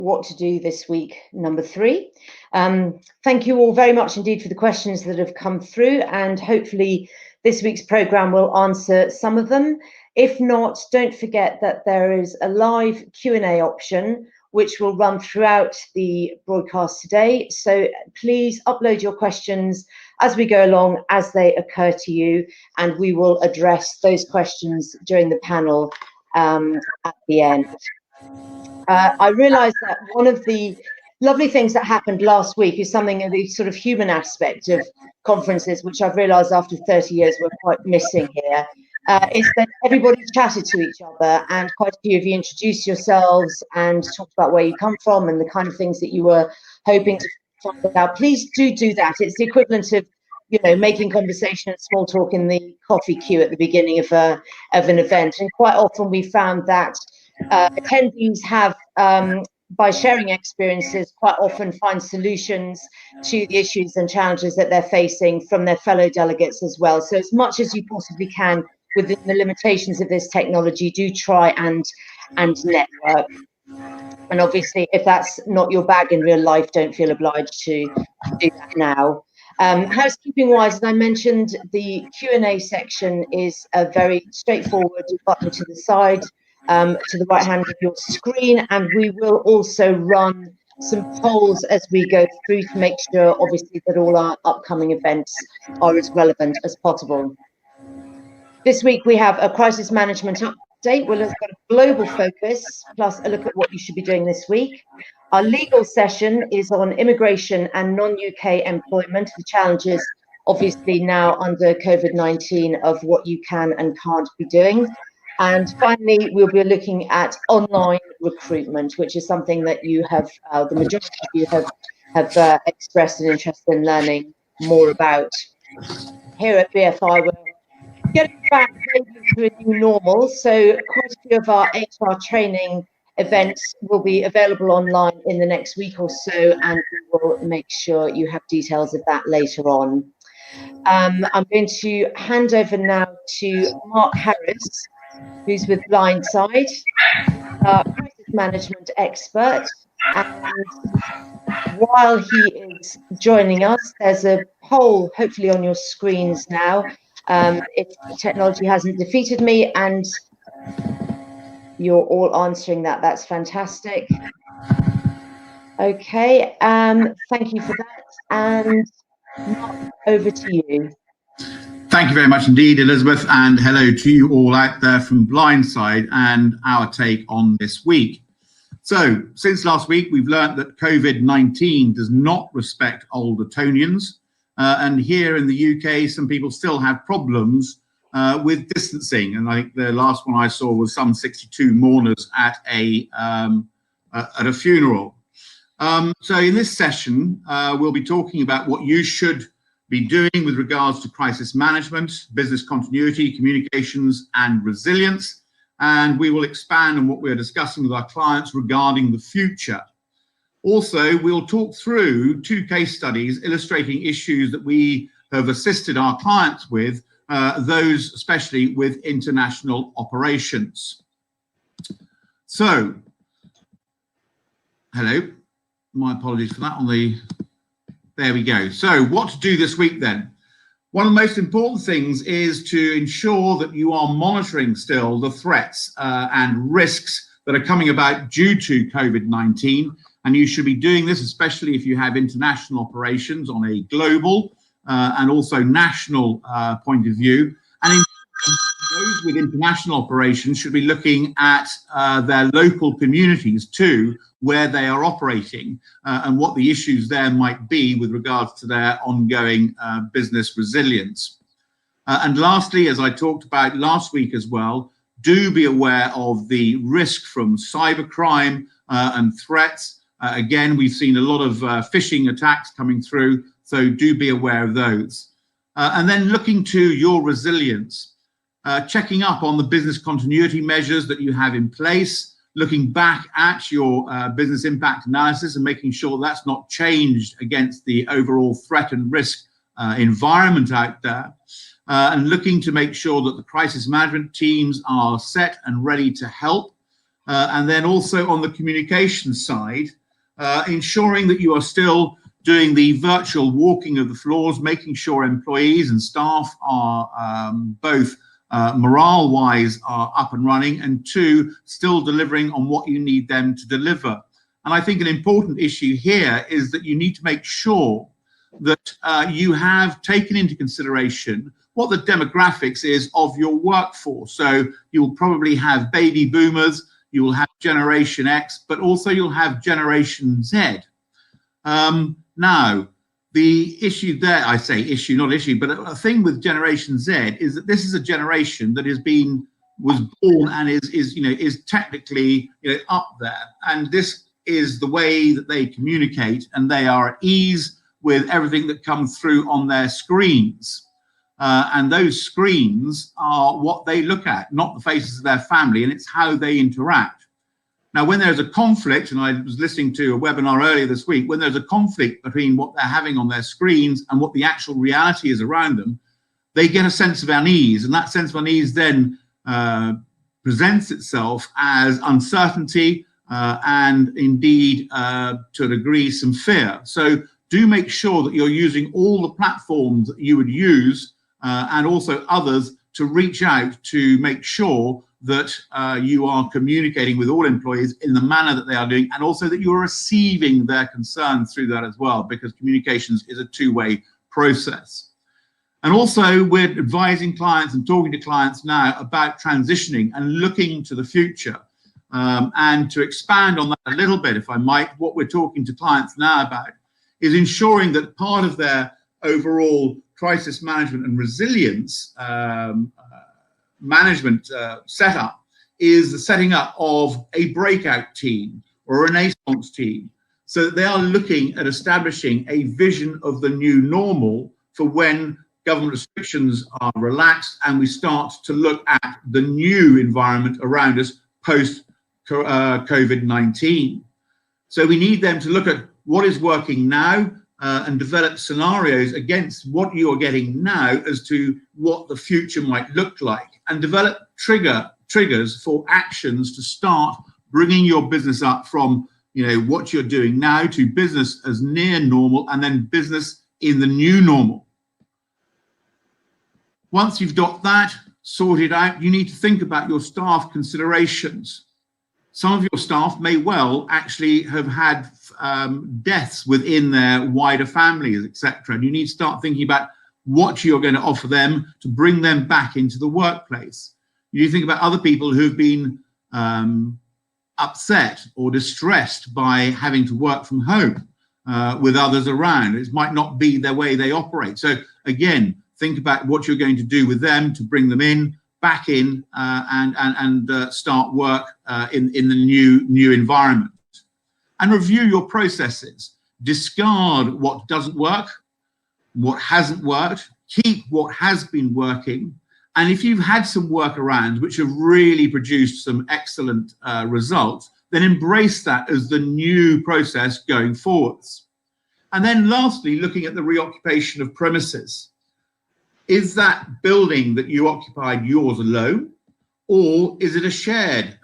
what to do this week, number 3. Thank you all very much indeed for the questions that have come through, and hopefully this week's programme will answer some of them. If not, don't forget that there is a live Q&A option which will run throughout the broadcast today. So please upload your questions as we go along, as they occur to you, and we will address those questions during the panel at the end. I realised that one of the lovely things that happened last week is something of the sort of human aspect of conferences, which I've realised after 30 years we're quite missing here, is that everybody chatted to each other, and quite a few of you introduced yourselves and talked about where you come from and the kind of things that you were hoping to find out. Please do that. It's the equivalent of, you know, making conversation and small talk in the coffee queue at the beginning of an event. And quite often we found that attendees have, by sharing experiences, quite often find solutions to the issues and challenges that they're facing from their fellow delegates as well. So as much as you possibly can within the limitations of this technology, do try and network. And obviously, if that's not your bag in real life, don't feel obliged to do that now. Housekeeping wise, as I mentioned, the Q&A section is a very straightforward button to the side, to the right hand of your screen, and we will also run some polls as we go through to make sure, obviously, that all our upcoming events are as relevant as possible. This week we have a crisis management update. We'll look at a global focus, plus a look at what you should be doing this week. Our legal session is on immigration and non-UK employment, the challenges, obviously, now under Covid-19 of what you can and can't be doing. And finally, we'll be looking at online recruitment, which is something that you have, the majority of you have expressed an interest in learning more about. Here at BFI, we're getting back to a new normal, so quite a few of our HR training events will be available online in the next week or so, and we will make sure you have details of that later on. I'm going to hand over now to Mark Harris, who's with Blindside, crisis management expert. And while he is joining us, there's a poll hopefully on your screens now. If technology hasn't defeated me, and you're all answering that, that's fantastic. Okay, thank you for that, and Mark, over to you. Thank you very much indeed, Elizabeth, and hello to you all out there from Blindside and our take on this week. So, since last week, we've learnt that COVID-19 does not respect old Etonians, and here in the UK, some people still have problems with distancing. And I think the last one I saw was some 62 mourners at a funeral. So in this session, we'll be talking about what you should be doing with regards to crisis management, business continuity, communications, and resilience. And we will expand on what we're discussing with our clients regarding the future. Also, we'll talk through 2 case studies illustrating issues that we have assisted our clients with, those especially with international operations. So, hello, my apologies for that there we go. So what to do this week then? One of the most important things is to ensure that you are monitoring still the threats and risks that are coming about due to COVID-19. And you should be doing this, especially if you have international operations on a global and also national point of view. And those with international operations should be looking at their local communities too, where they are operating and what the issues there might be with regards to their ongoing business resilience. And lastly, as I talked about last week as well, do be aware of the risk from cybercrime and threats. Again, we've seen a lot of phishing attacks coming through, so do be aware of those. And then looking to your resilience, checking up on the business continuity measures that you have in place, looking back at your business impact analysis and making sure that's not changed against the overall threat and risk environment out there, and looking to make sure that the crisis management teams are set and ready to help. And then also on the communication side, ensuring that you are still doing the virtual walking of the floors, making sure employees and staff are both morale-wise are up and running, and two, still delivering on what you need them to deliver. And I think an important issue here is that you need to make sure that you have taken into consideration what the demographics is of your workforce. So you will probably have baby boomers, you will have Generation X, but also you'll have Generation Z. Now, the issue there, I say issue, not issue, but a thing with Generation Z is that this is a generation that was born and is technically up there, and this is the way that they communicate, and they are at ease with everything that comes through on their screens. And those screens are what they look at, not the faces of their family, and it's how they interact. Now, when there's a conflict, and I was listening to a webinar earlier this week, when there's a conflict between what they're having on their screens and what the actual reality is around them, they get a sense of unease, and that sense of unease then presents itself as uncertainty and indeed, to a degree, some fear. So do make sure that you're using all the platforms that you would use and also others to reach out to make sure that you are communicating with all employees in the manner that they are doing, and also that you're receiving their concerns through that as well, because communications is a two-way process. And also, we're advising clients and talking to clients now about transitioning and looking to the future. And to expand on that a little bit, if I might, what we're talking to clients now about is ensuring that part of their overall crisis management and resilience management setup is the setting up of a breakout team or a renaissance team, so that they are looking at establishing a vision of the new normal for when government restrictions are relaxed and we start to look at the new environment around us post COVID-19. So we need them to look at what is working now and develop scenarios against what you are getting now as to what the future might look like, and develop triggers for actions to start bringing your business up from what you're doing now to business as near normal, and then business in the new normal. Once you've got that sorted out, you need to think about your staff considerations. Some of your staff may well actually have had deaths within their wider families, etc. And you need to start thinking about what you're going to offer them to bring them back into the workplace. You think about other people who've been upset or distressed by having to work from home with others around. It might not be the way they operate. So again, think about what you're going to do with them to bring them back in and start work in the new environment. And review your processes. Discard what doesn't work, what hasn't worked, keep what has been working. And if you've had some workarounds which have really produced some excellent results, then embrace that as the new process going forwards. And then lastly, looking at the reoccupation of premises. Is that building that you occupied yours alone, or is it a shared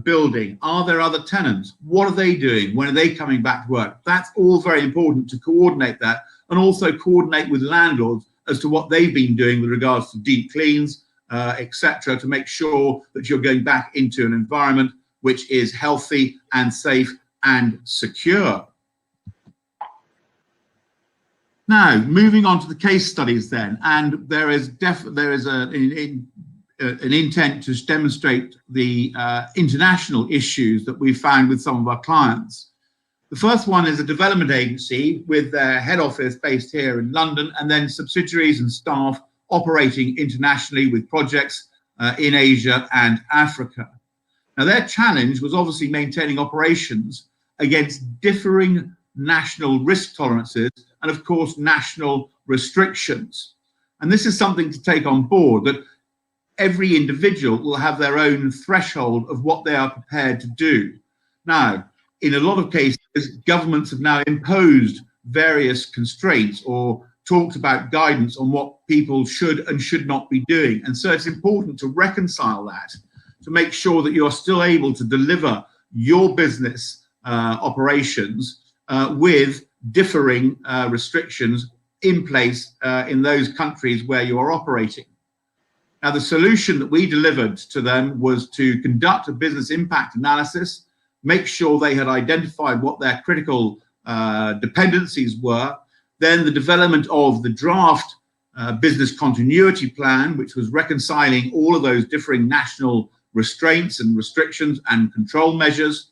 building? Are there other tenants? What are they doing? When are they coming back to work? That's all very important to coordinate that, and also coordinate with landlords as to what they've been doing with regards to deep cleans, etc., to make sure that you're going back into an environment which is healthy and safe and secure. Now, moving on to the case studies then, and there is an intent to demonstrate the international issues that we've found with some of our clients. The first one is a development agency with their head office based here in London, and then subsidiaries and staff operating internationally with projects in Asia and Africa. Now, their challenge was obviously maintaining operations against differing national risk tolerances and, of course, national restrictions. And this is something to take on board, that every individual will have their own threshold of what they are prepared to do. Now, in a lot of cases, governments have now imposed various constraints or talked about guidance on what people should and should not be doing. And so it's important to reconcile that to make sure that you're still able to deliver your business operations with differing restrictions in place in those countries where you are operating. Now, the solution that we delivered to them was to conduct a business impact analysis, make sure they had identified what their critical dependencies were, then the development of the draft business continuity plan, which was reconciling all of those differing national restraints and restrictions and control measures.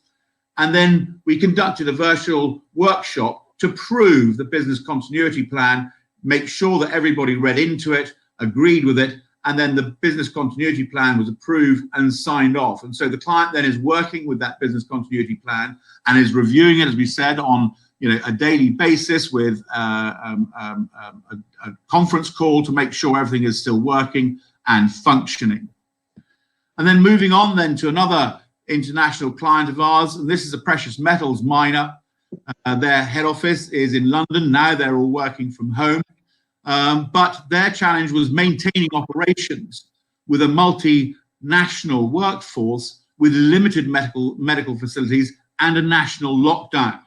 And then we conducted a virtual workshop to prove the business continuity plan, make sure that everybody read into it, agreed with it, and then the business continuity plan was approved and signed off. And so the client then is working with that business continuity plan and is reviewing it, as we said, on a daily basis with a conference call to make sure everything is still working and functioning. And then moving on then to another international client of ours, and this is a precious metals miner. Their head office is in London. Now they're all working from home. But their challenge was maintaining operations with a multinational workforce with limited medical facilities and a national lockdown.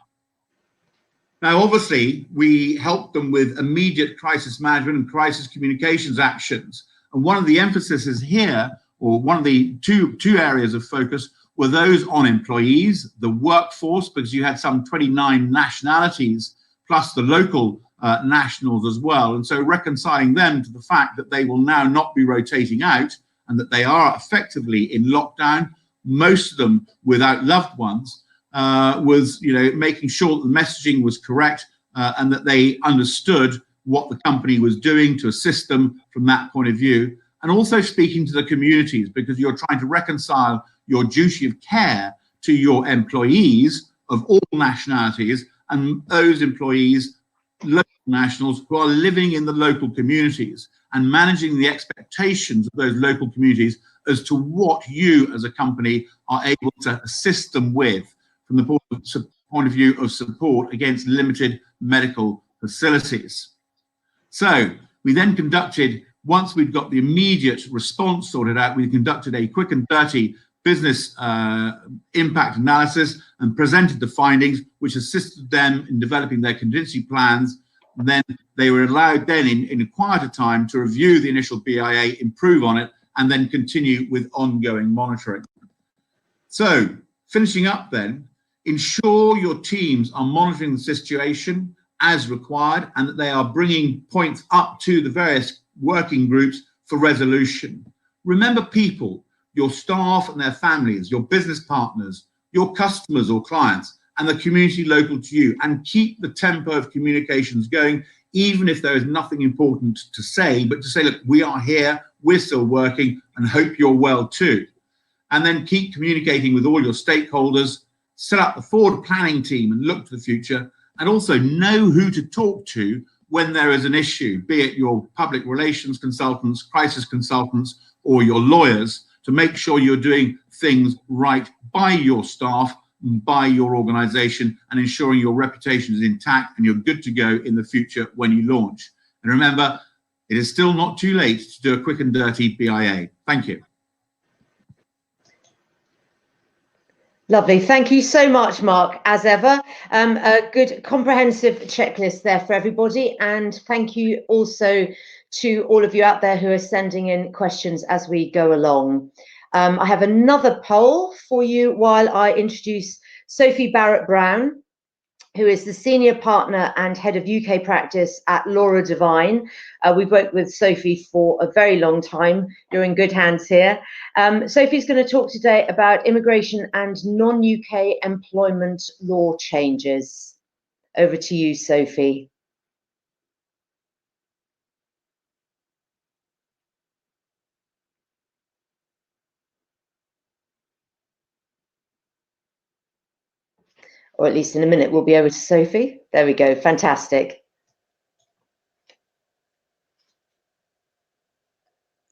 Now, obviously, we helped them with immediate crisis management and crisis communications actions. And one of the emphases here, or one of the two areas of focus, were those on employees, the workforce, because you had some 29 nationalities, plus the local nationals as well. And so reconciling them to the fact that they will now not be rotating out and that they are effectively in lockdown, most of them without loved ones, was making sure that the messaging was correct and that they understood what the company was doing to assist them from that point of view. And also speaking to the communities, because you're trying to reconcile your duty of care to your employees of all nationalities and those employees, local nationals who are living in the local communities, and managing the expectations of those local communities as to what you as a company are able to assist them with from the point of view of support against limited medical facilities. So we then conducted, once we'd got the immediate response sorted out, we conducted a quick and dirty business impact analysis and presented the findings, which assisted them in developing their contingency plans. And then they were allowed then in a quieter time to review the initial BIA, improve on it, and then continue with ongoing monitoring. So finishing up then, ensure your teams are monitoring the situation as required and that they are bringing points up to the various working groups for resolution. Remember people, your staff and their families, your business partners, your customers or clients, and the community local to you, and keep the tempo of communications going, even if there is nothing important to say, but to say, look, we are here, we're still working, and hope you're well too. And then keep communicating with all your stakeholders, set up the forward planning team and look to the future, and also know who to talk to when there is an issue, be it your public relations consultants, crisis consultants, or your lawyers, to make sure you're doing things right by your staff, by your organization, and ensuring your reputation is intact and you're good to go in the future when you launch. And remember, it is still not too late to do a quick and dirty BIA. Thank you. Lovely. Thank you so much, Mark, as ever. A good comprehensive checklist there for everybody. And thank you also to all of you out there who are sending in questions as we go along. I have another poll for you while I introduce Sophie Barrett-Brown, who is the Senior Partner and Head of UK Practice at Laura Devine. We've worked with Sophie for a very long time. You're in good hands here. Sophie's going to talk today about immigration and non-UK employment law changes. Over to you, Sophie. Or at least in a minute, we'll be over to Sophie. There we go. Fantastic.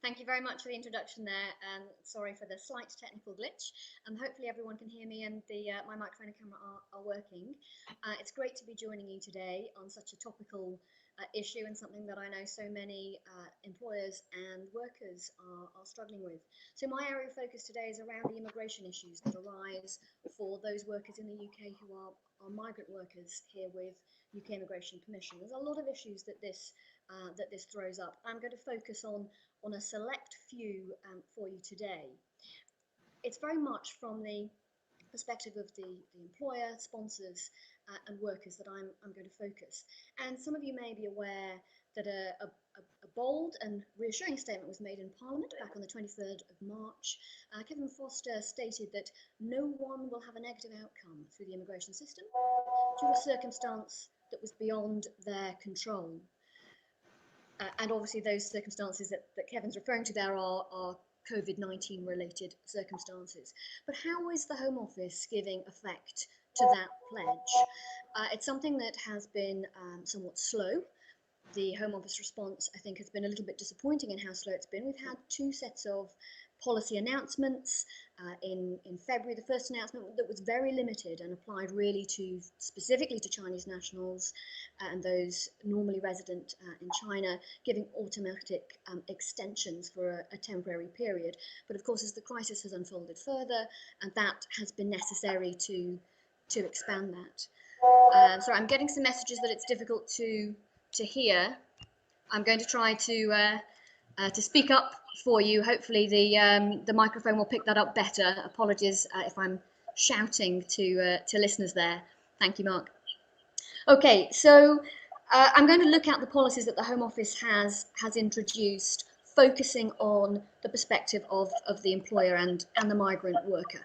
Thank you very much for the introduction there. Sorry for the slight technical glitch. Hopefully everyone can hear me and my microphone and camera are working. It's great to be joining you today on such a topical issue and something that I know so many employers and workers are struggling with. So my area of focus today is around the immigration issues that arise for those workers in the UK who are migrant workers here with UK Immigration Permission. There's a lot of issues that this throws up. I'm going to focus on a select few for you today. It's very much from the perspective of the employer, sponsors and workers that I'm going to focus. And some of you may be aware that a bold and reassuring statement was made in Parliament back on the 23rd of March. Kevin Foster stated that no one will have a negative outcome through the immigration system due to a circumstance that was beyond their control. And obviously those circumstances that Kevin's referring to there are COVID-19 related circumstances. But how is the Home Office giving effect to that pledge? It's something that has been somewhat slow. The Home Office response, I think, has been a little bit disappointing in how slow it's been. We've had two sets of policy announcements in February. The first announcement that was very limited and applied really specifically to Chinese nationals and those normally resident in China, giving automatic extensions for a temporary period. But of course, as the crisis has unfolded further, and that has been necessary to expand that. Sorry, I'm getting some messages that it's difficult to hear. I'm going to try to speak up for you. Hopefully the microphone will pick that up better. Apologies if I'm shouting to listeners there. Thank you, Mark. Okay, so I'm going to look at the policies that the Home Office has introduced, focusing on the perspective of the employer and the migrant worker.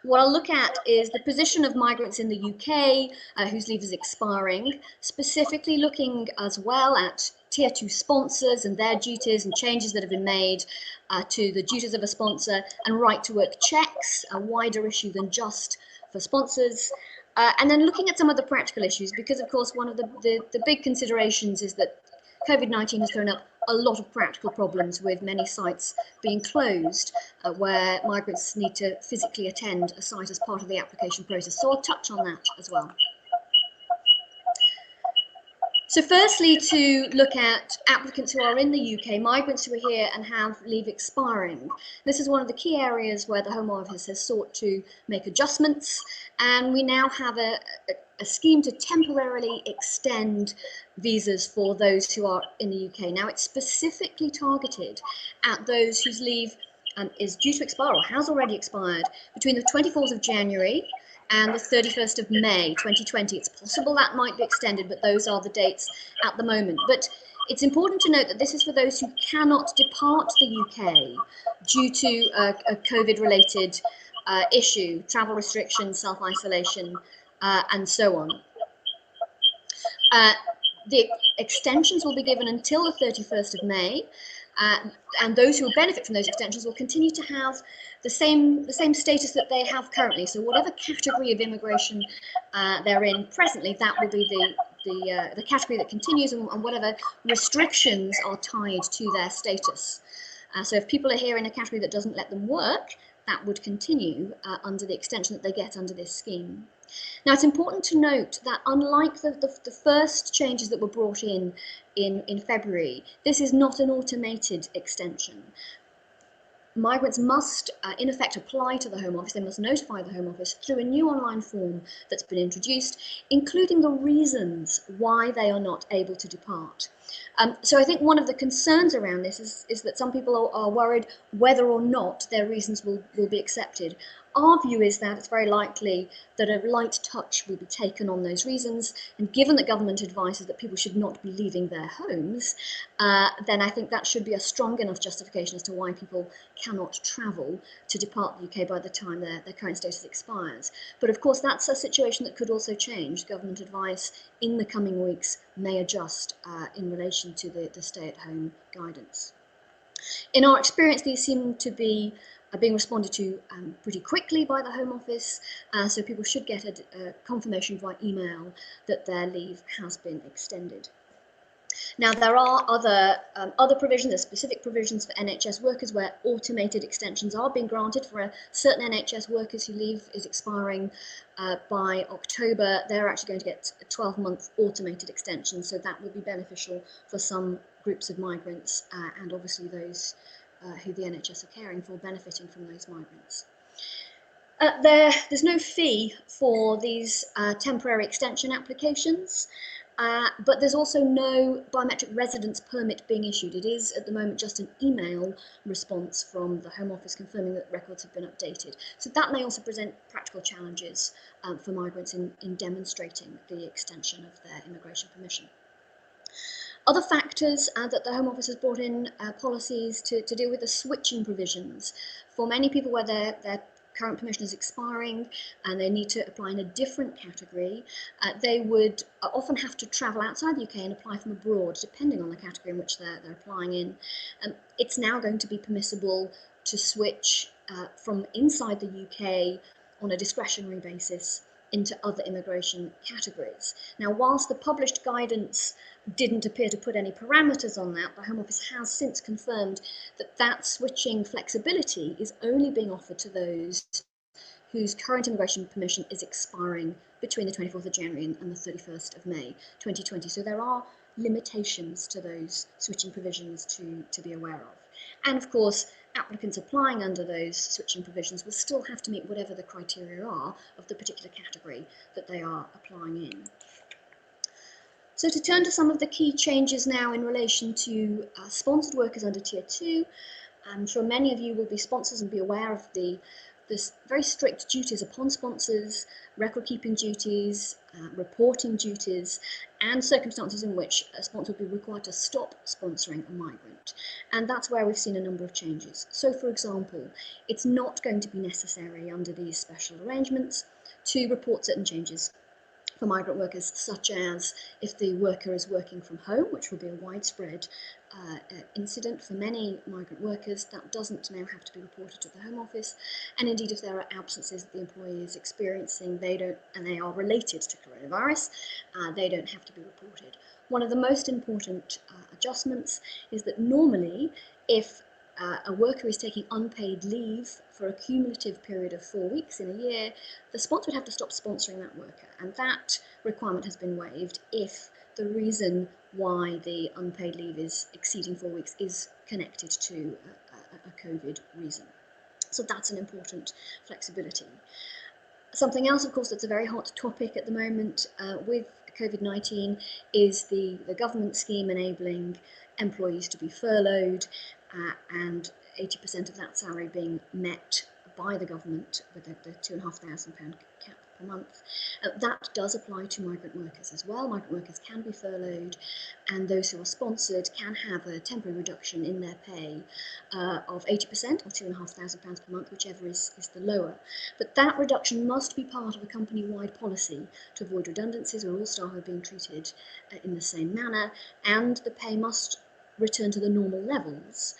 What I'll look at is the position of migrants in the UK whose leave is expiring, specifically looking as well at Tier 2 sponsors and their duties and changes that have been made to the duties of a sponsor, and right to work checks, a wider issue than just for sponsors. And then looking at some of the practical issues, because of course one of the big considerations is that COVID-19 has thrown up a lot of practical problems, with many sites being closed where migrants need to physically attend a site as part of the application process. So I'll touch on that as well. So firstly, to look at applicants who are in the UK, migrants who are here and have leave expiring. This is one of the key areas where the Home Office has sought to make adjustments, and we now have a scheme to temporarily extend visas for those who are in the UK. Now, it's specifically targeted at those whose leave is due to expire or has already expired between the 24th of January and the 31st of May 2020. It's possible that might be extended, but those are the dates at the moment. But it's important to note that this is for those who cannot depart the UK due to a COVID-related issue, travel restrictions, self-isolation, and so on. The extensions will be given until the 31st of May, and those who will benefit from those extensions will continue to have the same status that they have currently. So whatever category of immigration they're in presently, that will be the category that continues, and whatever restrictions are tied to their status. So if people are here in a category that doesn't let them work, that would continue under the extension that they get under this scheme. Now, it's important to note that unlike the first changes that were brought in February, this is not an automated extension. Migrants must, in effect, apply to the Home Office. They must notify the Home Office through a new online form that's been introduced, including the reasons why they are not able to depart. So I think one of the concerns around this is that some people are worried whether or not their reasons will be accepted. Our view is that it's very likely that a light touch will be taken on those reasons, and given that government advises that people should not be leaving their homes, then I think that should be a strong enough justification as to why people cannot travel to depart the UK by the time their current status expires. But of course, that's a situation that could also change. Government advice in the coming weeks may adjust in relation to the stay-at-home guidance. In our experience, these seem to be being responded to pretty quickly by the Home Office, so people should get a confirmation via email that their leave has been extended. Now, there are other provisions, there's specific provisions for NHS workers where automated extensions are being granted for certain NHS workers whose leave is expiring by October. They're actually going to get a 12-month automated extension, so that will be beneficial for some groups of migrants and obviously those who the NHS are caring for, benefiting from those migrants. There's no fee for these temporary extension applications, but there's also no biometric residence permit being issued. It is at the moment just an email response from the Home Office confirming that records have been updated. So that may also present practical challenges for migrants in demonstrating the extension of their immigration permission. Other factors that the Home Office has brought in policies to deal with the switching provisions. For many people where their current permission is expiring and they need to apply in a different category, they would often have to travel outside the UK and apply from abroad, depending on the category in which they're applying in. It's now going to be permissible to switch from inside the UK on a discretionary basis into other immigration categories. Now, whilst the published guidance didn't appear to put any parameters on that, the Home Office has since confirmed that that switching flexibility is only being offered to those whose current immigration permission is expiring between the 24th of January and the 31st of May 2020. So there are limitations to those switching provisions to be aware of. And of course, applicants applying under those switching provisions will still have to meet whatever the criteria are of the particular category that they are applying in. So to turn to some of the key changes now in relation to sponsored workers under Tier 2, I'm sure many of you will be sponsors and be aware of the very strict duties upon sponsors, record-keeping duties, reporting duties, and circumstances in which a sponsor will be required to stop sponsoring a migrant. And that's where we've seen a number of changes. So, for example, it's not going to be necessary under these special arrangements to report certain changes for migrant workers, such as if the worker is working from home, which will be a widespread incident for many migrant workers. That doesn't now have to be reported to the Home Office. And indeed, if there are absences that the employee is experiencing, and they are related to coronavirus, they don't have to be reported. One of the most important adjustments is that normally, if a worker is taking unpaid leave for a cumulative period of 4 weeks in a year, the sponsor would have to stop sponsoring that worker, and that requirement has been waived if the reason why the unpaid leave is exceeding 4 weeks is connected to a COVID reason. So that's an important flexibility. Something else, of course, that's a very hot topic at the moment with Covid-19 is the government scheme enabling employees to be furloughed and 80% of that salary being met by the government with the £2,500 cap per month. That does apply to migrant workers as well. Migrant workers can be furloughed, and those who are sponsored can have a temporary reduction in their pay of 80% or £2,500 per month, whichever is the lower. But that reduction must be part of a company-wide policy to avoid redundancies where all staff are being treated in the same manner, and the pay must return to the normal levels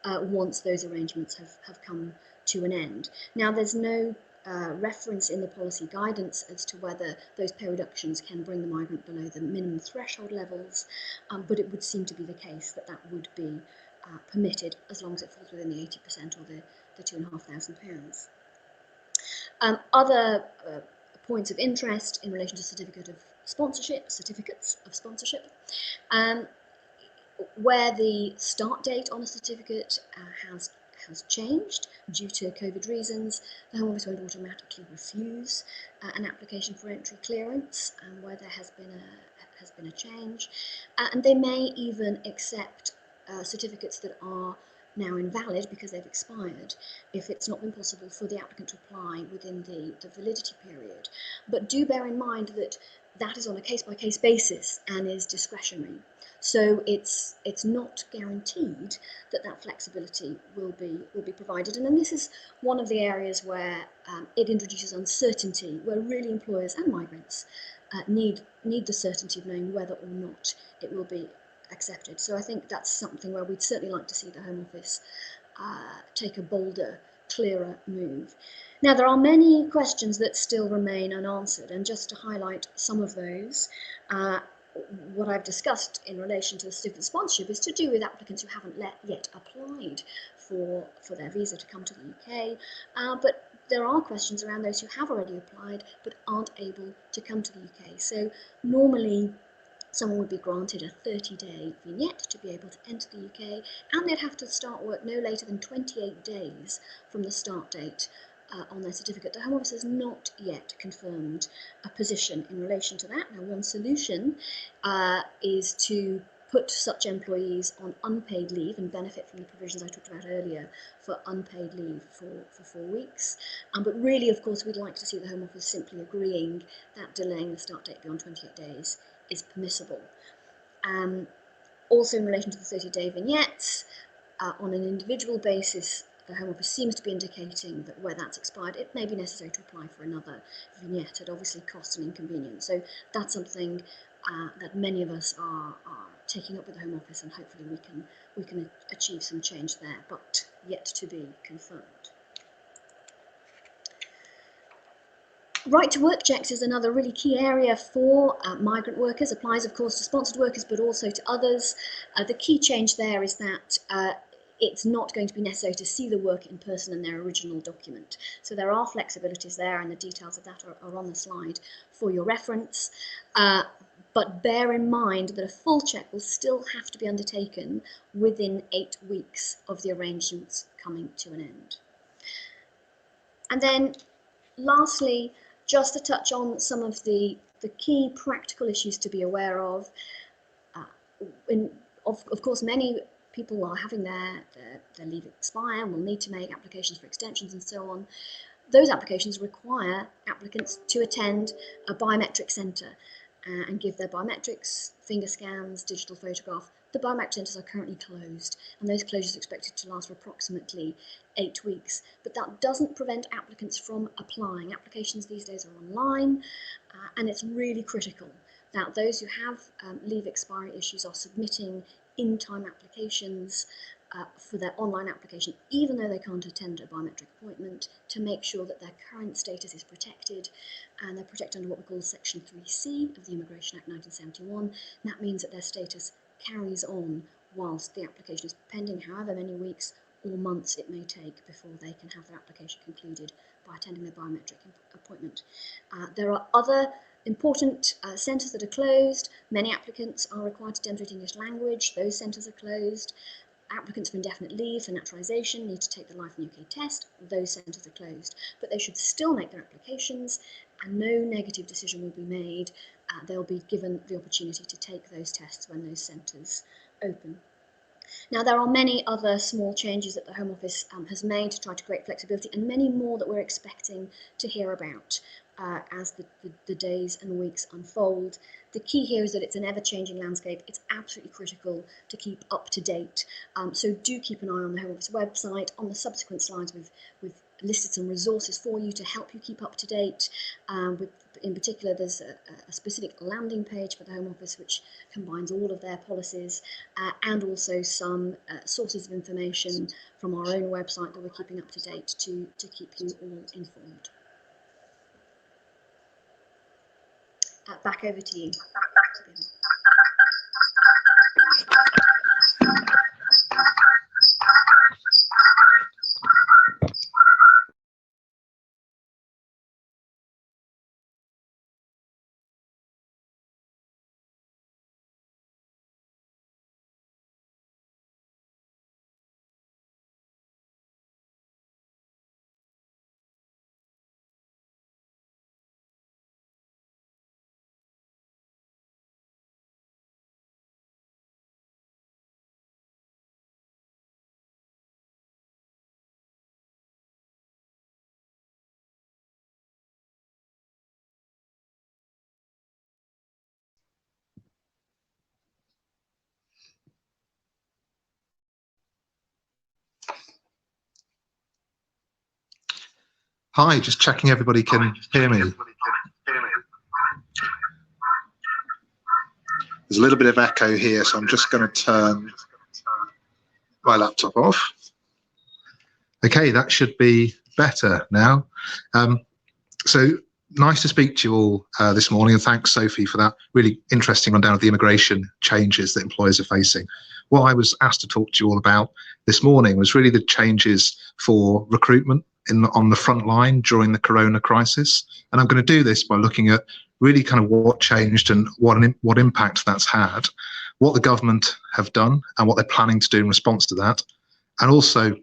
once those arrangements have come to an end. Now, there's no reference in the policy guidance as to whether those pay reductions can bring the migrant below the minimum threshold levels, but it would seem to be the case that would be permitted as long as it falls within the 80% or the £2,500. Other points of interest in relation to certificates of sponsorship, where the start date on a certificate has changed due to COVID reasons, the Home Office won't automatically refuse an application for entry clearance where there has been a change, and they may even accept certificates that are now invalid because they've expired if it's not been possible for the applicant to apply within the validity period. But do bear in mind that that is on a case-by-case basis and is discretionary. So it's not guaranteed that flexibility will be provided. And then this is one of the areas where it introduces uncertainty, where really employers and migrants need the certainty of knowing whether or not it will be accepted. So I think that's something where we'd certainly like to see the Home Office take a bolder, clearer move. Now, there are many questions that still remain unanswered, and just to highlight some of those, what I've discussed in relation to the certificate of sponsorship is to do with applicants who haven't yet applied for their visa to come to the UK, but there are questions around those who have already applied but aren't able to come to the UK. So normally someone would be granted a 30-day vignette to be able to enter the UK, and they'd have to start work no later than 28 days from the start date on their certificate. The Home Office has not yet confirmed a position in relation to that. Now, one solution is to put such employees on unpaid leave and benefit from the provisions I talked about earlier for unpaid leave for 4 weeks. But really, of course, we'd like to see the Home Office simply agreeing that delaying the start date beyond 28 days is permissible. Also, in relation to the 30-day vignettes, on an individual basis, the Home Office seems to be indicating that where that's expired, it may be necessary to apply for another vignette at obviously cost and inconvenience. So that's something that many of us are taking up with the Home Office, and hopefully we can achieve some change there, but yet to be confirmed. Right to work checks is another really key area for migrant workers. Applies, of course, to sponsored workers, but also to others. The key change there is that it's not going to be necessary to see the work in person in their original document. So there are flexibilities there, and the details of that are on the slide for your reference. But bear in mind that a full check will still have to be undertaken within 8 weeks of the arrangements coming to an end. And then lastly, just to touch on some of the key practical issues to be aware of. Of course, many people are having their leave expire and will need to make applications for extensions and so on. Those applications require applicants to attend a biometric centre and give their biometrics, finger scans, digital photograph. The biometric centres are currently closed, and those closures are expected to last for approximately 8 weeks. But that doesn't prevent applicants from applying. Applications these days are online, and it's really critical that those who have leave expiry issues are submitting in-time applications for their online application, even though they can't attend a biometric appointment, to make sure that their current status is protected, and they're protected under what we call Section 3C of the Immigration Act 1971. And that means that their status carries on whilst the application is pending, however many weeks or months it may take before they can have their application concluded by attending their biometric appointment. There are other important centres that are closed. Many applicants are required to demonstrate English language. Those centres are closed. Applicants for indefinite leave for naturalisation need to take the Life in UK test. Those centres are closed. But they should still make their applications, and no negative decision will be made. They'll be given the opportunity to take those tests when those centres open. Now, there are many other small changes that the Home Office has made to try to create flexibility, and many more that we're expecting to hear about as the days and weeks unfold. The key here is that it's an ever-changing landscape. It's absolutely critical to keep up to date. So do keep an eye on the Home Office website. On the subsequent slides, we've listed some resources for you to help you keep up to date. In particular, there's a specific landing page for the Home Office which combines all of their policies, and also some sources of information from our own website that we're keeping up to date to keep you all informed. Back over to you. Hi, just checking everybody can hear me. There's a little bit of echo here, so I'm just going to turn my laptop off. Okay, that should be better now. So nice to speak to you all this morning, and thanks, Sophie, for that really interesting rundown of the immigration changes that employers are facing. What I was asked to talk to you all about this morning was really the changes for recruitment on the front line during the corona crisis. And I'm going to do this by looking at really kind of what changed and what impact that's had, what the government have done and what they're planning to do in response to that, and also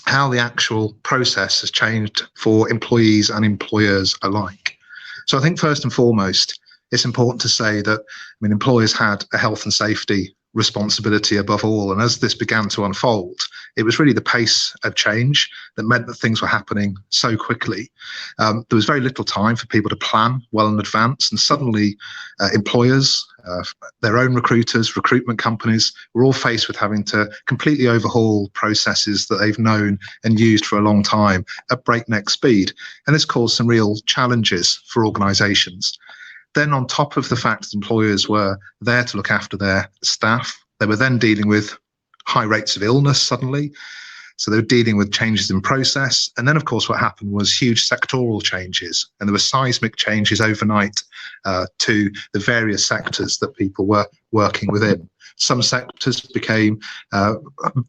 how the actual process has changed for employees and employers alike. So I think first and foremost, it's important to say that, employers had a health and safety responsibility above all. And as this began to unfold, it was really the pace of change that meant that things were happening so quickly. There was very little time for people to plan well in advance. And suddenly employers, their own recruiters, recruitment companies were all faced with having to completely overhaul processes that they've known and used for a long time at breakneck speed. And this caused some real challenges for organizations. Then on top of the fact that employers were there to look after their staff, they were then dealing with high rates of illness suddenly. So they were dealing with changes in process. And then, of course, what happened was huge sectoral changes. And there were seismic changes overnight to the various sectors that people were working within. Some sectors became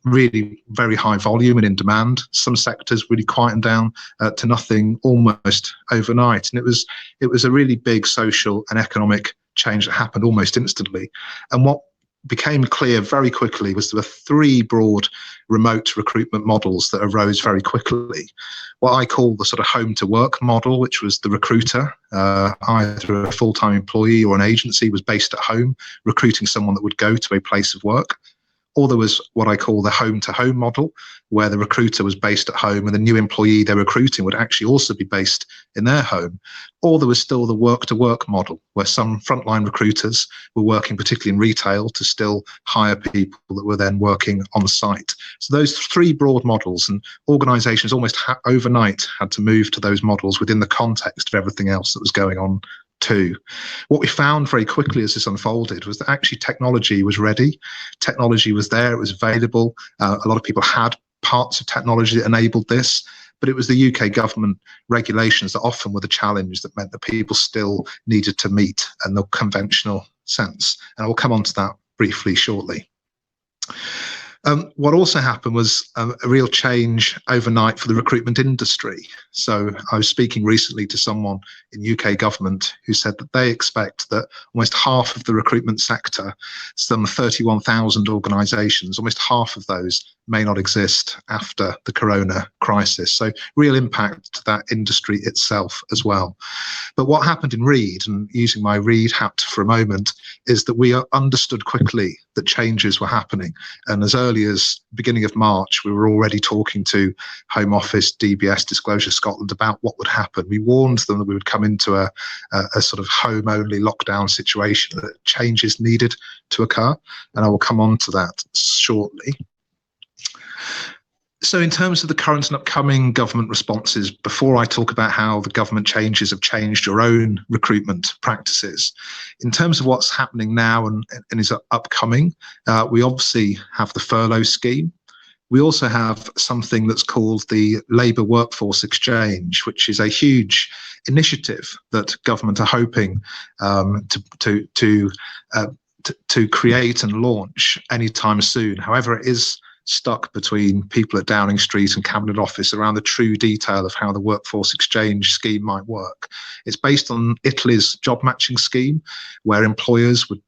really very high volume and in demand. Some sectors really quietened down to nothing almost overnight. And it was a really big social and economic change that happened almost instantly. And what became clear very quickly was there were three broad remote recruitment models that arose very quickly. What I call the sort of home to work model, which was the recruiter, either a full-time employee or an agency, was based at home, recruiting someone that would go to a place of work. Or there was what I call the home to home model, where the recruiter was based at home and the new employee they're recruiting would actually also be based in their home. Or there was still the work to work model, where some frontline recruiters were working particularly in retail to still hire people that were then working on site. So those three broad models, and organizations almost overnight had to move to those models within the context of everything else that was going on too. What we found very quickly as this unfolded was that actually technology was ready. Technology was there, it was available. A lot of people had parts of technology that enabled this, but it was the UK government regulations that often were the challenge that meant that people still needed to meet in the conventional sense. And I will come on to that briefly shortly. What also happened was a real change overnight for the recruitment industry. So I was speaking recently to someone in UK government who said that they expect that almost half of the recruitment sector, some 31,000 organisations, almost half of those may not exist after the corona crisis. So real impact to that industry itself as well. But what happened in Reed, and using my Reed hat for a moment, is that we understood quickly that changes were happening. And as early as beginning of March, we were already talking to Home Office, DBS, Disclosure Scotland about what would happen. We warned them that we would come into a sort of home-only lockdown situation, that changes needed to occur. And I will come on to that shortly. So in terms of the current and upcoming government responses, before I talk about how the government changes have changed your own recruitment practices, in terms of what's happening now and is upcoming, we obviously have the furlough scheme. We also have something that's called the Labour Workforce Exchange, which is a huge initiative that government are hoping to create and launch anytime soon. However, it is stuck between people at Downing Street and Cabinet Office around the true detail of how the workforce exchange scheme might work. It's based on Italy's job matching scheme, where employers would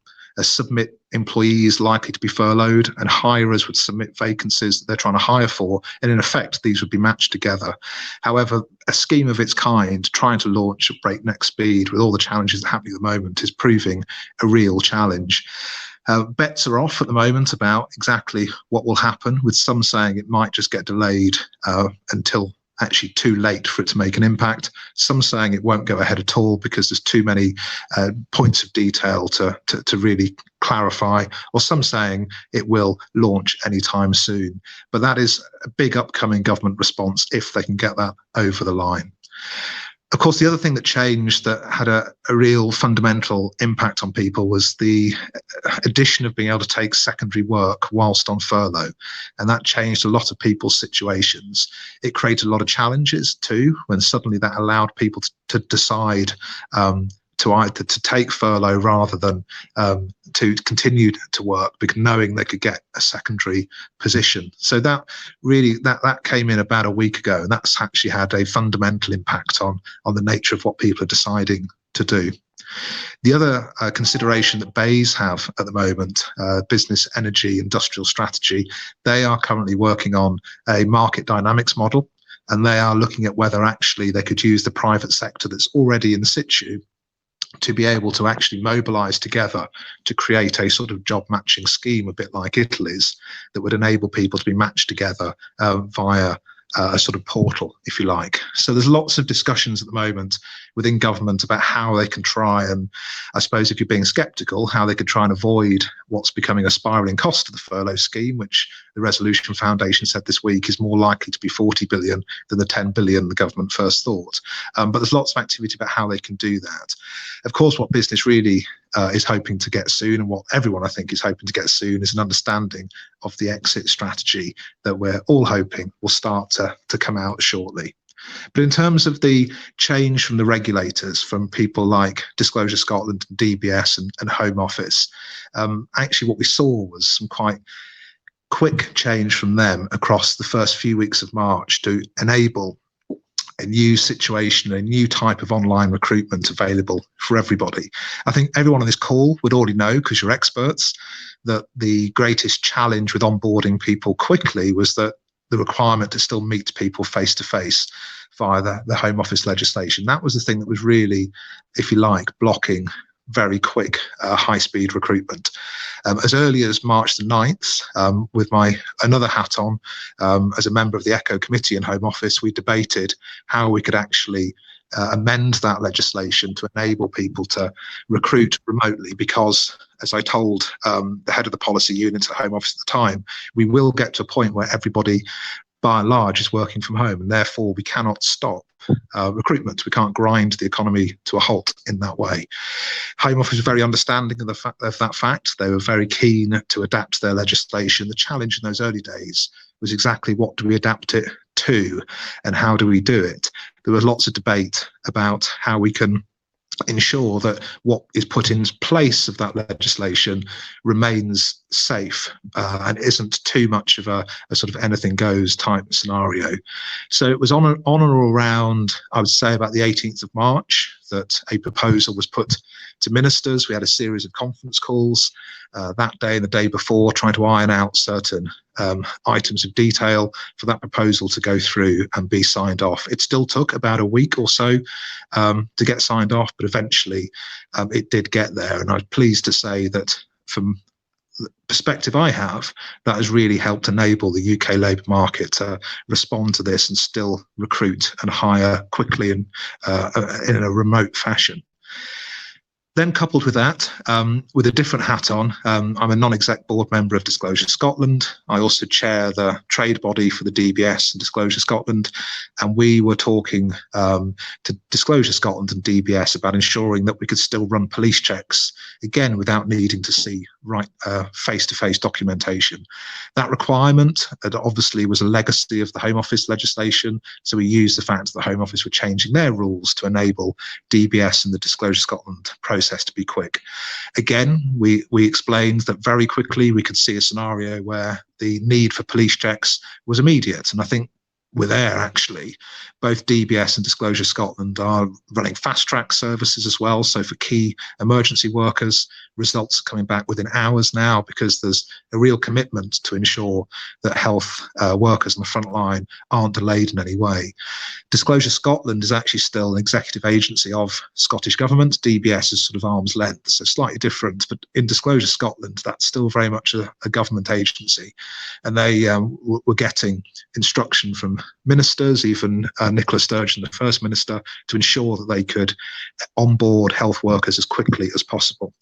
submit employees likely to be furloughed and hirers would submit vacancies that they're trying to hire for, and in effect these would be matched together. However, a scheme of its kind, trying to launch at breakneck speed with all the challenges that are happening at the moment, is proving a real challenge. Bets are off at the moment about exactly what will happen, with some saying it might just get delayed until actually too late for it to make an impact. Some saying it won't go ahead at all because there's too many points of detail to really clarify, or some saying it will launch anytime soon. But that is a big upcoming government response if they can get that over the line. Of course, the other thing that changed that had a real fundamental impact on people was the addition of being able to take secondary work whilst on furlough. And that changed a lot of people's situations. It created a lot of challenges too, when suddenly that allowed people to decide to either to take furlough rather than to continue to work, because knowing they could get a secondary position. So that really that came in about a week ago, and that's actually had a fundamental impact on the nature of what people are deciding to do. The other consideration that BEIS have at the moment, Business Energy Industrial Strategy, they are currently working on a market dynamics model, and they are looking at whether actually they could use the private sector that's already in situ to be able to actually mobilise together to create a sort of job matching scheme, a bit like Italy's, that would enable people to be matched together via a sort of portal, if you like. So there's lots of discussions at the moment within government about how they can try and, I suppose if you're being sceptical, how they could try and avoid what's becoming a spiralling cost of the furlough scheme, which the Resolution Foundation said this week is more likely to be 40 billion than the 10 billion the government first thought. But there's lots of activity about how they can do that. Of course, what business really is hoping to get soon, and what everyone I think is hoping to get soon, is an understanding of the exit strategy that we're all hoping will start to come out shortly. But in terms of the change from the regulators, from people like Disclosure Scotland, DBS and Home Office, actually what we saw was some quite quick change from them across the first few weeks of March to enable a new situation, a new type of online recruitment available for everybody. I think everyone on this call would already know, because you're experts, that the greatest challenge with onboarding people quickly was that the requirement to still meet people face to face via the Home Office legislation. That was the thing that was really, if you like, blocking very quick high-speed recruitment. As early as March the 9th, with my another hat on, as a member of the ECHO committee in Home Office, we debated how we could actually amend that legislation to enable people to recruit remotely, because, as I told the head of the policy unit at Home Office at the time, we will get to a point where everybody by and large is working from home, and therefore we cannot stop recruitment. We can't grind the economy to a halt in that way. Home Office was very understanding of that fact. They were very keen to adapt their legislation. The challenge in those early days was exactly what do we adapt it to, and how do we do it? There was lots of debate about how we can ensure that what is put in place of that legislation remains safe and isn't too much of a sort of anything goes type scenario. So it was on or around, I would say, about the 18th of March that a proposal was put to ministers. We had a series of conference calls that day and the day before, trying to iron out certain items of detail for that proposal to go through and be signed off. It still took about a week or so to get signed off, but eventually it did get there. And I'm pleased to say that from the perspective I have, that has really helped enable the UK labour market to respond to this and still recruit and hire quickly and in a remote fashion. Then coupled with that, with a different hat on, I'm a non-exec board member of Disclosure Scotland. I also chair the trade body for the DBS and Disclosure Scotland. And we were talking to Disclosure Scotland and DBS about ensuring that we could still run police checks, again, without needing to see face-to-face documentation. That requirement obviously was a legacy of the Home Office legislation. So we used the fact that the Home Office were changing their rules to enable DBS and the Disclosure Scotland process to be quick. Again, we explained that very quickly we could see a scenario where the need for police checks was immediate. And I think we're there, actually. Both DBS and Disclosure Scotland are running fast track services as well. So for key emergency workers, results are coming back within hours now, because there's a real commitment to ensure that health workers on the front line aren't delayed in any way. Disclosure Scotland is actually still an executive agency of Scottish Government. DBS is sort of arm's length, so slightly different. But in Disclosure Scotland, that's still very much a government agency. And they were getting instruction from ministers, even Nicola Sturgeon, the First Minister, to ensure that they could onboard health workers as quickly as possible.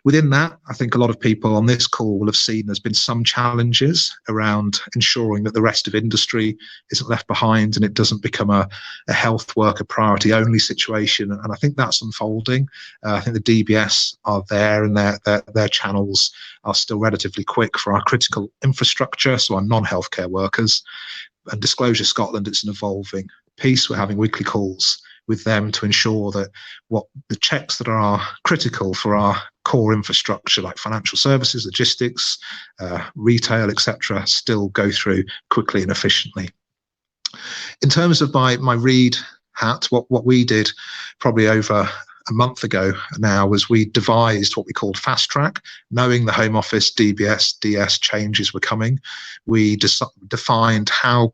Within that, I think a lot of people on this call will have seen there's been some challenges around ensuring that the rest of industry isn't left behind and it doesn't become a health worker priority only situation. And I think that's unfolding. I think the DBS are there, and their channels are still relatively quick for our critical infrastructure, so our non-healthcare workers. And Disclosure Scotland, it's an evolving piece. We're having weekly calls with them to ensure that what the checks that are critical for our core infrastructure, like financial services, logistics, retail, etc., still go through quickly and efficiently. In terms of my read hat, what we did probably over a month ago now was we devised what we called fast track. Knowing the Home Office DBS DS changes were coming, we defined how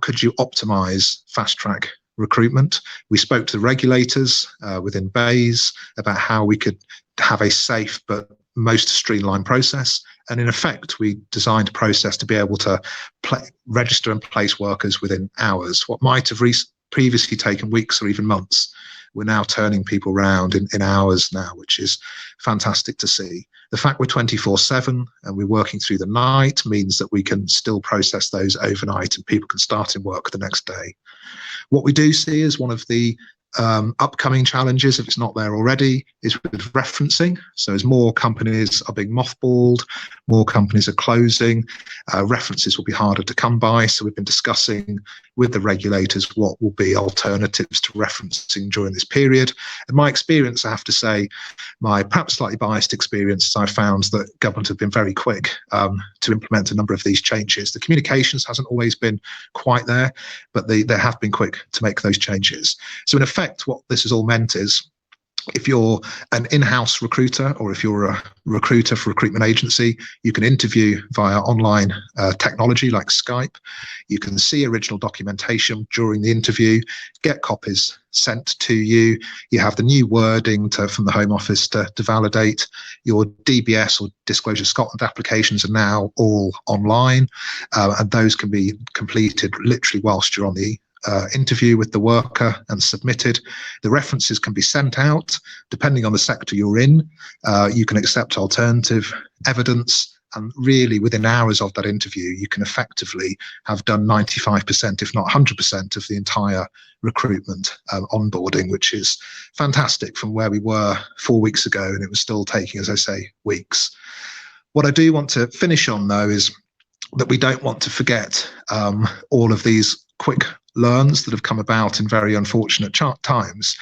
could you optimize fast track recruitment. We spoke to the regulators within BAYS about how we could have a safe but most streamlined process. And in effect, we designed a process to be able to register and place workers within hours. What might have previously taken weeks or even months, we're now turning people around in hours now, which is fantastic to see. The fact we're 24/7 and we're working through the night means that we can still process those overnight and people can start in work the next day. What we do see as one of the upcoming challenges, if it's not there already, is with referencing. So as more companies are being mothballed, more companies are closing, references will be harder to come by. So we've been discussing with the regulators what will be alternatives to referencing during this period. And my experience, I have to say, my perhaps slightly biased experience, I found that government have been very quick to implement a number of these changes. The communications hasn't always been quite there, but they have been quick to make those changes. So in effect, what this has all meant is, if you're an in-house recruiter or if you're a recruiter for a recruitment agency, you can interview via online technology like Skype. You can see original documentation during the interview, get copies sent to you. You have the new wording from the Home Office to validate. Your DBS or Disclosure Scotland applications are now all online, and those can be completed literally whilst you're on the interview with the worker and submitted. The references can be sent out depending on the sector you're in. You can accept alternative evidence, and really within hours of that interview you can effectively have done 95%, if not 100%, of the entire recruitment onboarding, which is fantastic from where we were 4 weeks ago, and it was still taking, as I say, weeks. What I do want to finish on, though, is that we don't want to forget all of these quick learns that have come about in very unfortunate times.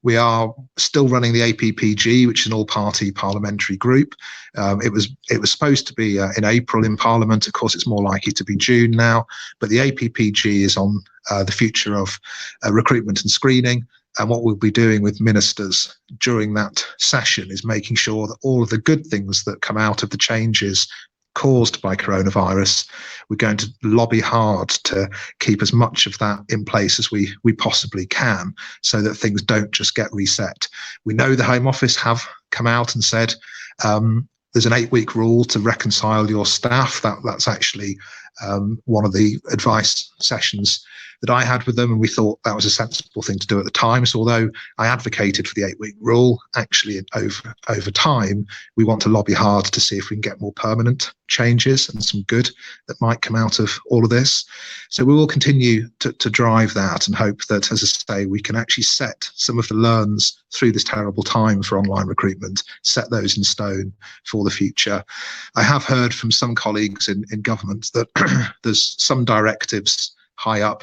We are still running the APPG, which is an all-party parliamentary group. It was supposed to be in April in Parliament. Of course, it's more likely to be June now. But the APPG is on the future of recruitment and screening. And what we'll be doing with ministers during that session is making sure that all of the good things that come out of the changes caused by coronavirus, we're going to lobby hard to keep as much of that in place as we possibly can, so that things don't just get reset. We know the Home Office have come out and said there's an 8-week rule to reconcile your staff. That's actually one of the advice sessions that I had with them, and we thought that was a sensible thing to do at the time. So although I advocated for the 8-week rule, actually over time, we want to lobby hard to see if we can get more permanent changes and some good that might come out of all of this. So we will continue to drive that and hope that, as I say, we can actually set some of the learns through this terrible time for online recruitment, set those in stone for the future. I have heard from some colleagues in government that there's some directives high up,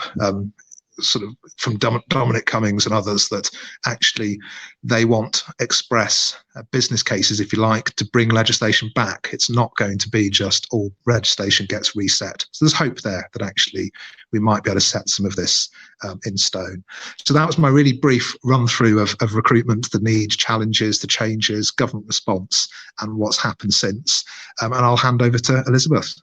sort of from Dominic Cummings and others, that actually they want express business cases, if you like, to bring legislation back. It's not going to be just all legislation gets reset. So there's hope there that actually we might be able to set some of this in stone. So that was my really brief run through of recruitment, the needs, challenges, the changes, government response, and what's happened since. And I'll hand over to Elizabeth.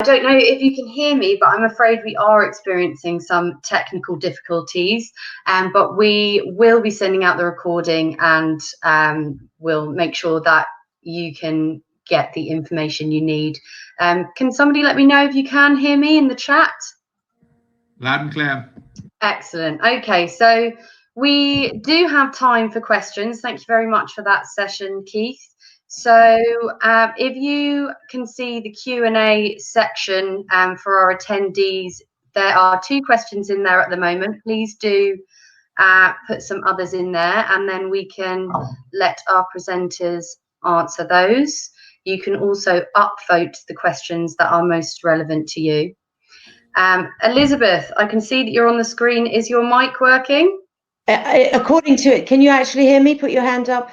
don't know if you can hear me, but I'm afraid we are experiencing some technical difficulties. But we will be sending out the recording, and we'll make sure that you can get the information you need. Can somebody let me know if you can hear me in the chat? Loud and clear. Excellent. Okay, so we do have time for questions. Thank you very much for that session, Keith. So if you can see the Q&A section for our attendees, there are 2 questions in there at the moment. Please do put some others in there, and then we can let our presenters answer those. You can also upvote the questions that are most relevant to you. Elizabeth, I can see that you're on the screen. Is your mic working? According to it, can you actually hear me? Put your hand up.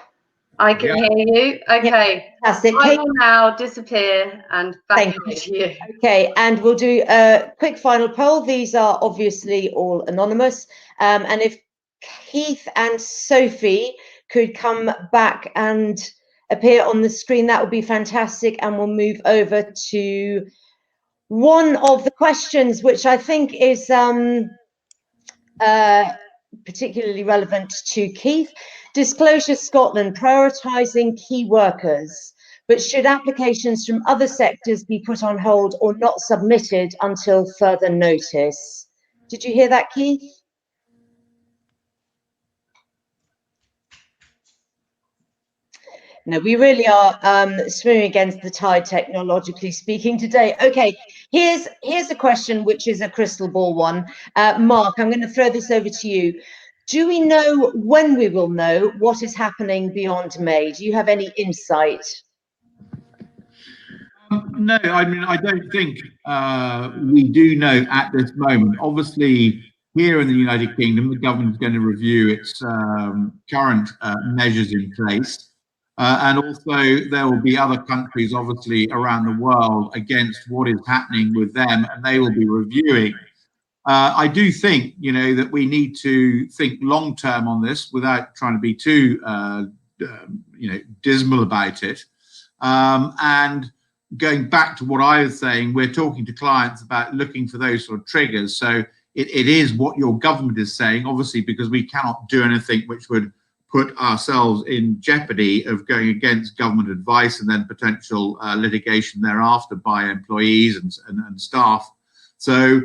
I can hear you. Okay. Fantastic. I will now disappear and back over to you. Okay, and we'll do a quick final poll. These are obviously all anonymous. And if Keith and Sophie could come back and appear on the screen, that would be fantastic. And we'll move over to one of the questions, which I think is particularly relevant to Keith. Disclosure Scotland prioritising key workers, but should applications from other sectors be put on hold or not submitted until further notice? Did you hear that, Keith? No, we really are swimming against the tide, technologically speaking, today. Okay, here's a question which is a crystal ball one. Mark, I'm going to throw this over to you. Do we know when we will know what is happening beyond May? Do you have any insight? No, I mean, I don't think we do know at this moment. Obviously, here in the United Kingdom, the government is going to review its current measures in place. And also there will be other countries, obviously, around the world against what is happening with them, and they will be reviewing. I do think, you know, that we need to think long term on this without trying to be too, you know, dismal about it. And going back to what I was saying, we're talking to clients about looking for those sort of triggers. So it is what your government is saying, obviously, because we cannot do anything which would put ourselves in jeopardy of going against government advice and then potential litigation thereafter by employees and staff. So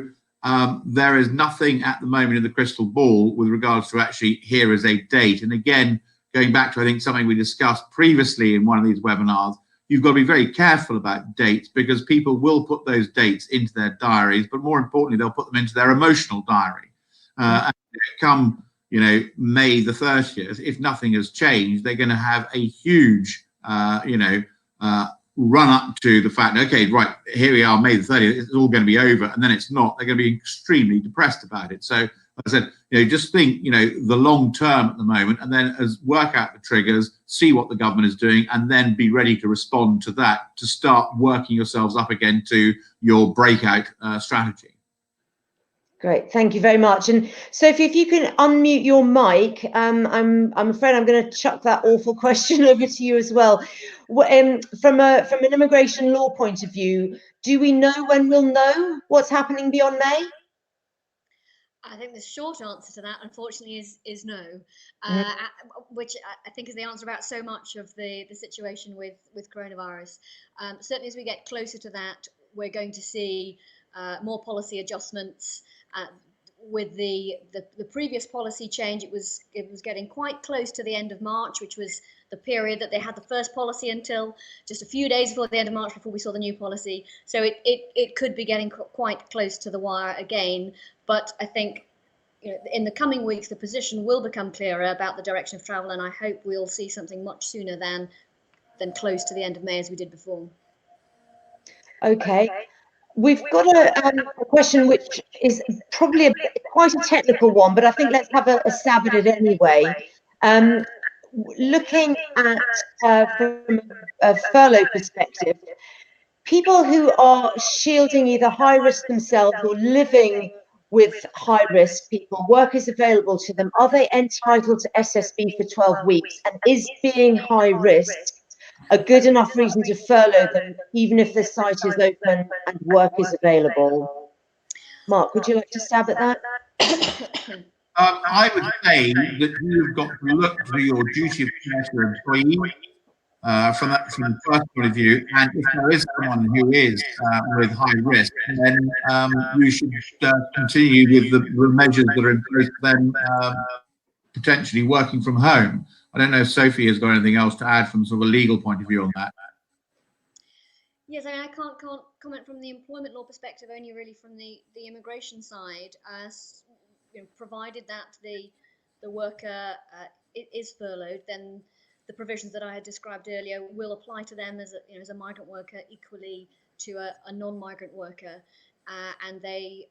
there is nothing at the moment in the crystal ball with regards to actually here is a date. And again, going back to, I think, something we discussed previously in one of these webinars, you've got to be very careful about dates because people will put those dates into their diaries, but more importantly, they'll put them into their emotional diary. And come, you know, May the 30th, if nothing has changed, they're going to have a huge, you know, run up to the fact, okay, right, here we are, May the 30th, it's all going to be over, and then it's not. They're going to be extremely depressed about it. So, like I said, you know, just think, you know, the long term at the moment, and then work out the triggers, see what the government is doing, and then be ready to respond to that to start working yourselves up again to your breakout strategy. Great, thank you very much. And Sophie, if you can unmute your mic, I'm afraid I'm going to chuck that awful question over to you as well. From an immigration law point of view, do we know when we'll know what's happening beyond May? I think the short answer to that, unfortunately, is no, which I think is the answer about so much of the situation with coronavirus. Certainly, as we get closer to that, we're going to see more policy adjustments. With the previous policy change, it was getting quite close to the end of March, which was the period that they had the first policy until just a few days before the end of March before we saw the new policy. So it could be getting quite close to the wire again. But I think, you know, in the coming weeks, the position will become clearer about the direction of travel, and I hope we'll see something much sooner than close to the end of May as we did before. Okay. We've got a question which is probably quite a technical one, but I think let's have a stab at it anyway. Looking at from a furlough perspective, people who are shielding either high risk themselves or living with high risk people, work is available to them. Are they entitled to SSB for 12 weeks? And is being high risk a good enough reason to furlough them, even if the site is open and work is available? Mark, would you like to stab at that? I would say that you've got to look to your duty of care to your employee from the first point of view, and if there is someone who is with high risk, then you should continue with the measures that are in place for them potentially working from home. I don't know if Sophie has got anything else to add from sort of a legal point of view on that. Yes, I mean, I can't comment from the employment law perspective, only really from the immigration side. You know, provided that the worker is furloughed, then the provisions that I had described earlier will apply to them as a migrant worker equally to a non-migrant worker, and they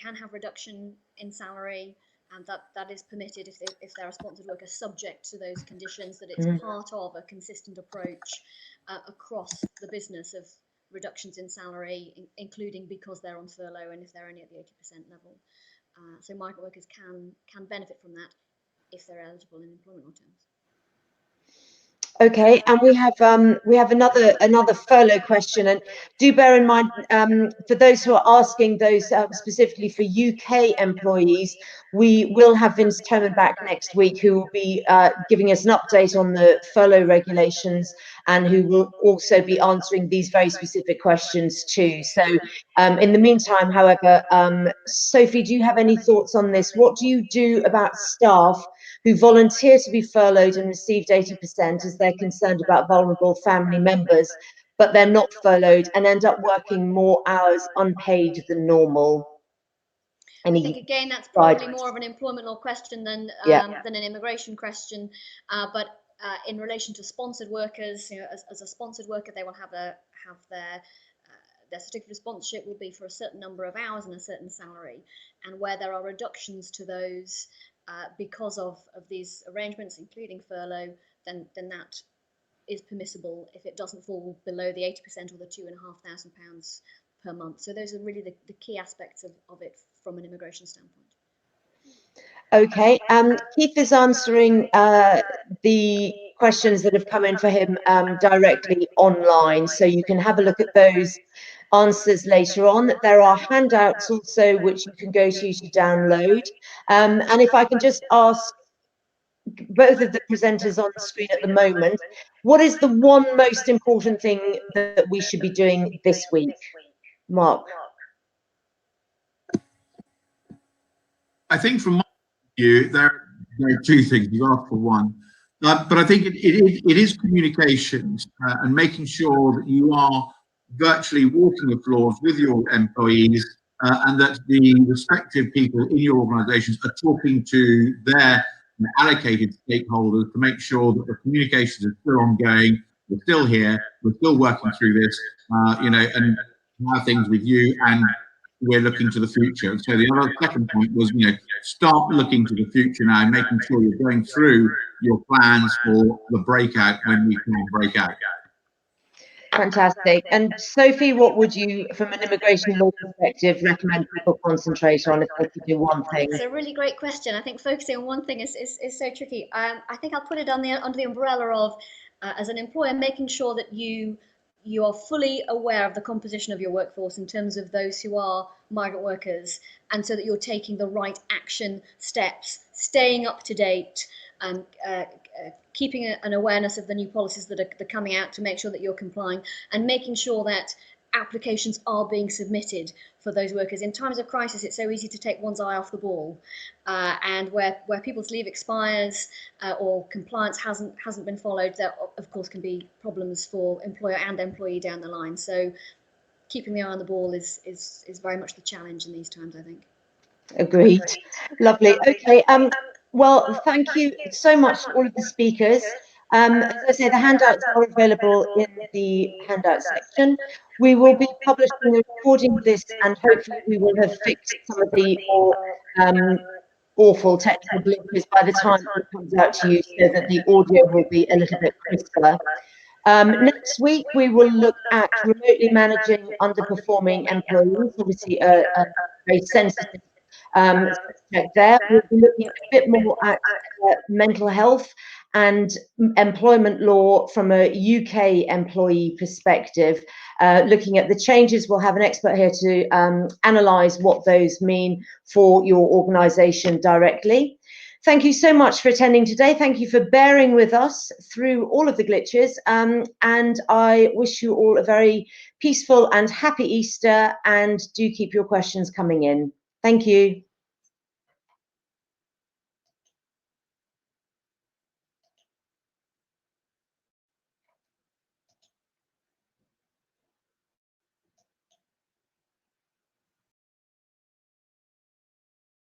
can have reduction in salary, and that is permitted if they're a sponsored worker, subject to those conditions, that it's part of a consistent approach across the business of reductions in salary, including because they're on furlough and if they're only at the 80% level. So migrant workers can benefit from that if they're eligible in employment law terms. Okay, and we have another furlough question, and do bear in mind for those who are asking those specifically for UK employees, we will have Vince Toman back next week, who will be giving us an update on the furlough regulations, and who will also be answering these very specific questions too. So in the meantime, however, Sophie, do you have any thoughts on this? What do you do about staff who volunteer to be furloughed and received 80% as they're concerned about vulnerable family members, but they're not furloughed and end up working more hours unpaid than normal? I think again that's probably more of an employment law question than an immigration question, but in relation to sponsored workers, as a sponsored worker, they will have their certificate of sponsorship will be for a certain number of hours and a certain salary, and where there are reductions to those because of these arrangements, including furlough, then that is permissible if it doesn't fall below the 80% or the £2,500 per month. So those are really the key aspects of it from an immigration standpoint. Okay, Keith is answering the questions that have come in for him directly online, so you can have a look at those answers later on. There are handouts also which you can go to download, and if I can just ask both of the presenters on the screen at the moment, what is the one most important thing that we should be doing this week? Mark? I think from my view, there are two things. You asked for one, but I think it is communications and making sure that you are virtually walking the floors with your employees, and that the respective people in your organisations are talking to their allocated stakeholders to make sure that the communications are still ongoing. We're still here. We're still working through this, and have things with you, and we're looking to the future. So the other second point was, start looking to the future now, and making sure you're going through your plans for the breakout when we can break out. Fantastic. And Sophie, what would you, from an immigration law perspective, recommend people concentrate on if they could do one thing? It's a really great question. I think focusing on one thing is so tricky. I think I'll put it under the umbrella of, as an employer, making sure that you are fully aware of the composition of your workforce in terms of those who are migrant workers, and so that you're taking the right action steps, staying up to date, and keeping an awareness of the new policies that are coming out to make sure that you're complying, and making sure that applications are being submitted for those workers. In times of crisis, it's so easy to take one's eye off the ball, and where people's leave expires or compliance hasn't been followed, there of course can be problems for employer and employee down the line. So keeping the eye on the ball is very much the challenge in these times, I think. Agreed. Lovely. Okay. Well, thank you so much to all of the speakers. As I say, the handouts are available in the handout section. We will be publishing a recording of this, and hopefully we will have fixed some of the more awful technical glitches by the time it comes out to you, so that the audio will be a little bit crisper. Next week, we will look at remotely managing underperforming employees, obviously a very sensitive subject there. We'll be looking a bit more at mental health and employment law from a UK employee perspective. Looking at the changes, we'll have an expert here to analyse what those mean for your organisation directly. Thank you so much for attending today. Thank you for bearing with us through all of the glitches. And I wish you all a very peaceful and happy Easter, and do keep your questions coming in. Thank you.